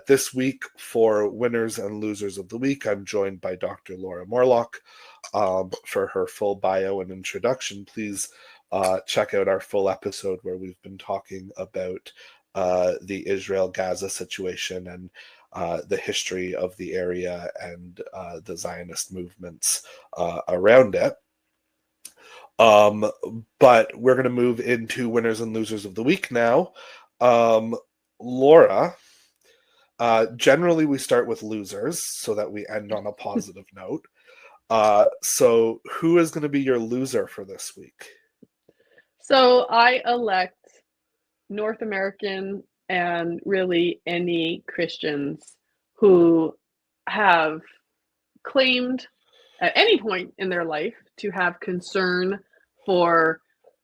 This week for Winners and Losers of the Week, I'm joined by Dr. Laura Morlock. For her full bio and introduction, please check out our full episode where we've been talking about the Israel-Gaza situation and the history of the area and the Zionist movements around it. But we're going to move into Winners and Losers of the Week now. Laura, generally we start with losers so that we end on a positive note. So who is going to be your loser for this week? So I elect North American and really any Christians who have claimed at any point in their life to have concern for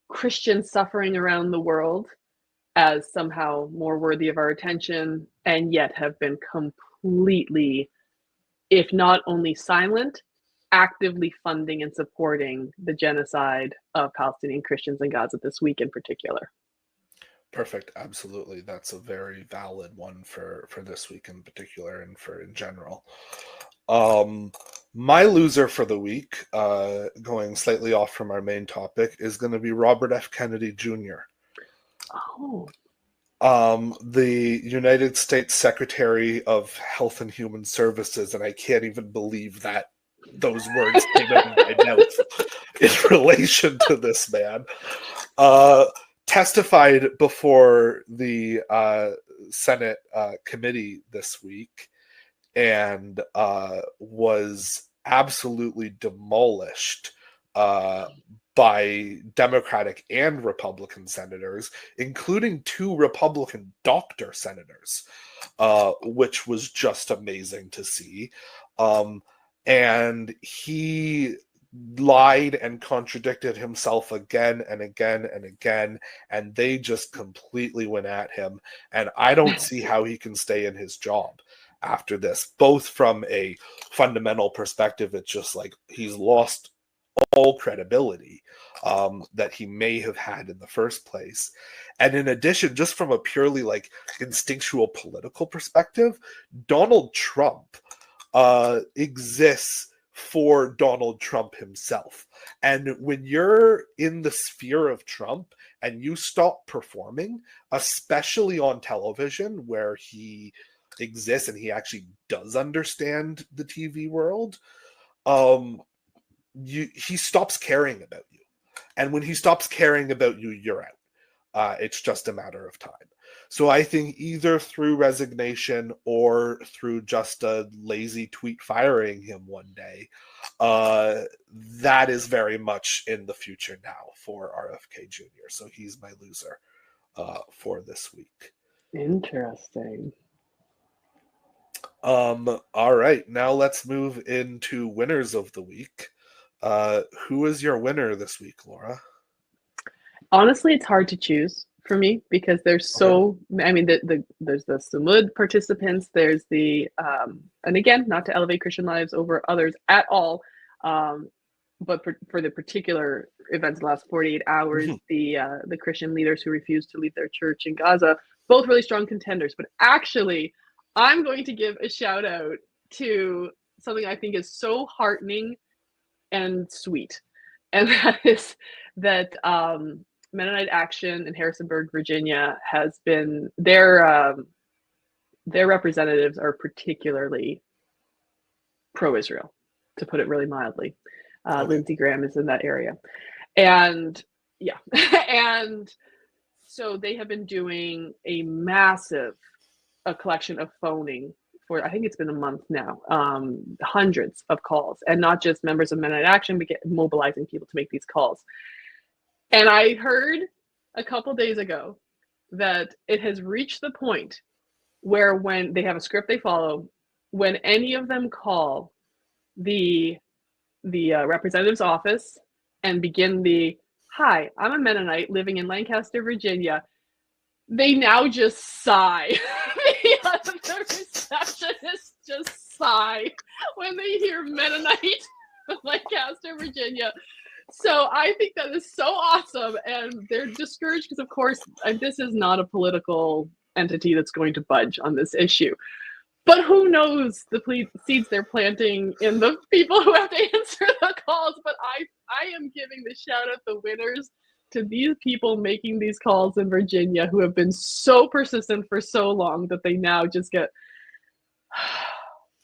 Christian suffering around the world as somehow more worthy of our attention, and yet have been completely, if not only silent, actively funding and supporting the genocide of Palestinian Christians in Gaza this week in particular. Perfect. Absolutely. That's a very valid one for this week in particular and for in general. My loser for the week, going slightly off from our main topic, is going to be Robert F. Kennedy Jr. Oh. The United States Secretary of Health and Human Services, and I can't even believe that those words came out of my mouth in relation to this man, testified before the Senate committee this week and was absolutely demolished by Democratic and Republican senators, including 2 Republican doctor senators, which was just amazing to see. And he lied and contradicted himself again and again and again, and they just completely went at him. And I don't see how he can stay in his job after this, both from a fundamental perspective. It's just like he's lost all credibility that he may have had in the first place. And in addition, just from a purely like instinctual political perspective, Donald Trump exists for Donald Trump himself. And when you're in the sphere of Trump and you stop performing, especially on television where he exists and he actually does understand the TV world, he stops caring about you. And when he stops caring about you, you're out. It's just a matter of time. So I think either through resignation or through just a lazy tweet firing him one day, that is very much in the future now for RFK Jr. So he's my loser for this week. Interesting. All right, now let's move into winners of the week. Who is your winner this week, Laura? Honestly, it's hard to choose for me because there's so, I mean, there's the Sumud participants, there's the, and again, not to elevate Christian lives over others at all, but for the particular events in the last 48 hours, the Christian leaders who refused to leave their church in Gaza, both really strong contenders. But actually, I'm going to give a shout out to something I think is so heartening and sweet, and that is that Mennonite Action in Harrisonburg, Virginia, has been their representatives are particularly pro-Israel, to put it really mildly. Lindsey Graham is in that area, and yeah, and so they have been doing a massive collection of phoning for, I think it's been a month now, hundreds of calls, and not just members of Mennonite Action, but mobilizing people to make these calls. And I heard a couple days ago that it has reached the point where when they have a script they follow, when any of them call the representative's office and begin the, "Hi, I'm a Mennonite living in Lancaster, Virginia," they now just sigh. The receptionists just sigh when they hear Mennonite Lancaster, Virginia. So I think that is so awesome, and they're discouraged because, of course, this is not a political entity that's going to budge on this issue. But who knows the seeds they're planting in the people who have to answer the calls. But I am giving the shout out the winners to these people making these calls in Virginia who have been so persistent for so long that they now just get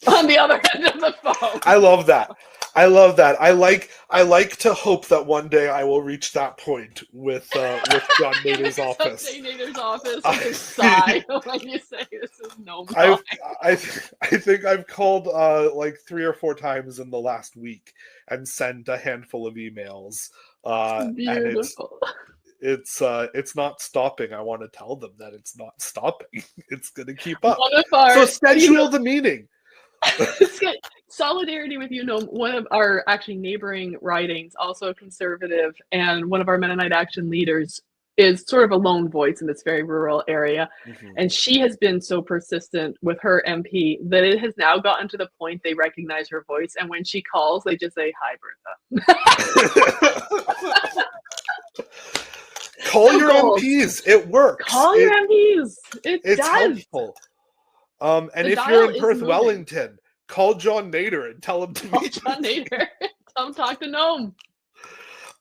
on the other end of the phone. I love that. I love that. I like to hope that one day I will reach that point with John Nader's office. Nader's office with a sigh when you say this is no. I think I've called like 3 or 4 times in the last week and sent a handful of emails. Beautiful. And it's not stopping. I want to tell them that it's not stopping. It's going to keep up. So schedule the meeting. Solidarity with one of our actually neighboring ridings, also conservative, and one of our Mennonite Action leaders is sort of a lone voice in this very rural area. Mm-hmm. And she has been so persistent with her MP that it has now gotten to the point they recognize her voice. And when she calls, they just say, "Hi, Bertha." Call your MPs. It works. Call your MPs. It's helpful. And if you're in Perth, Wellington, call John Nader and tell him to meet John Nader. Tell him talk to Noam.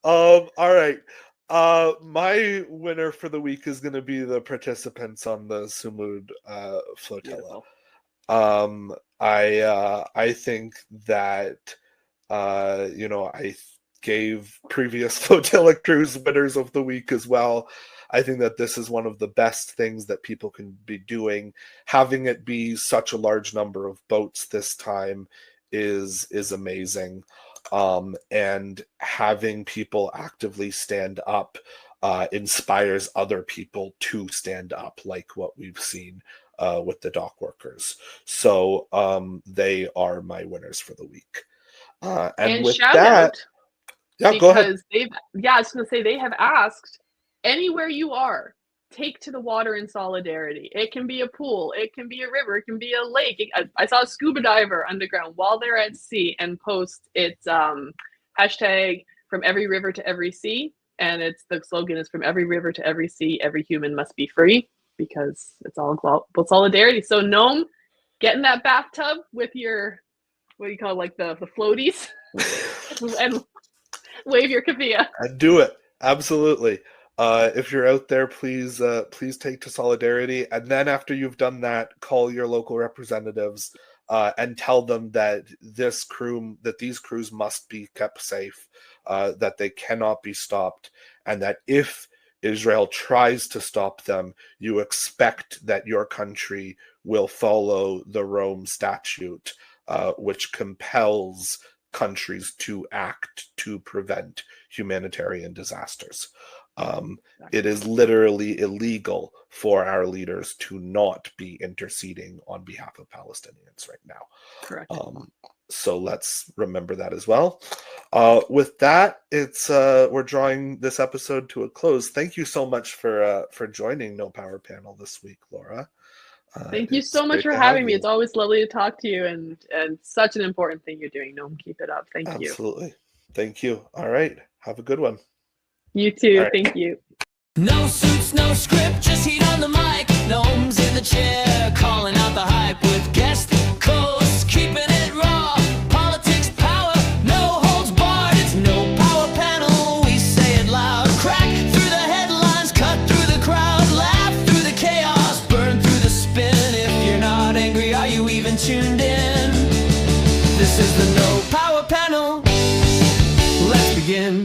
All right. My winner for the week is going to be the participants on the Sumud Flotilla. I think that I gave previous flotilla cruise winners of the week as well. I think that this is one of the best things that people can be doing. Having it be such a large number of boats this time is amazing. And having people actively stand up inspires other people to stand up, like what we've seen with the dock workers. So they are my winners for the week. And with that, go ahead. I was going to say, they have asked, anywhere you are, take to the water in solidarity. It can be a pool, it can be a river, it can be a lake. I saw a scuba diver underground while they're at sea and post its hashtag from every river to every sea. And the slogan is, from every river to every sea, every human must be free, because it's all about solidarity. So Noam, get in that bathtub with your, what do you call it, like the floaties, and wave your kafia. And do it. Absolutely. If you're out there, please take to solidarity. And then after you've done that, call your local representatives and tell them that these crews must be kept safe, that they cannot be stopped, and that if Israel tries to stop them, you expect that your country will follow the Rome Statute, which compels countries to act to prevent humanitarian disasters. It is literally illegal for our leaders to not be interceding on behalf of Palestinians right now. Correct. So let's remember that as well. With that, we're drawing this episode to a close. Thank you so much for joining No Power Panel this week, Laura. Thank you so much for having me. It's always lovely to talk to you, and such an important thing you're doing. No, keep it up. Thank you. Absolutely. Thank you. All right. Have a good one. You too. Right. Thank you. No suits, no script, just heat on the mic. Gnomes in the chair, calling out the hype with guest co-hosts, keeping it raw. Politics, power, no holds barred. It's No Power Panel. We say it loud. Crack through the headlines, cut through the crowd, laugh through the chaos, burn through the spin. If you're not angry, are you even tuned in? This is the No Power Panel.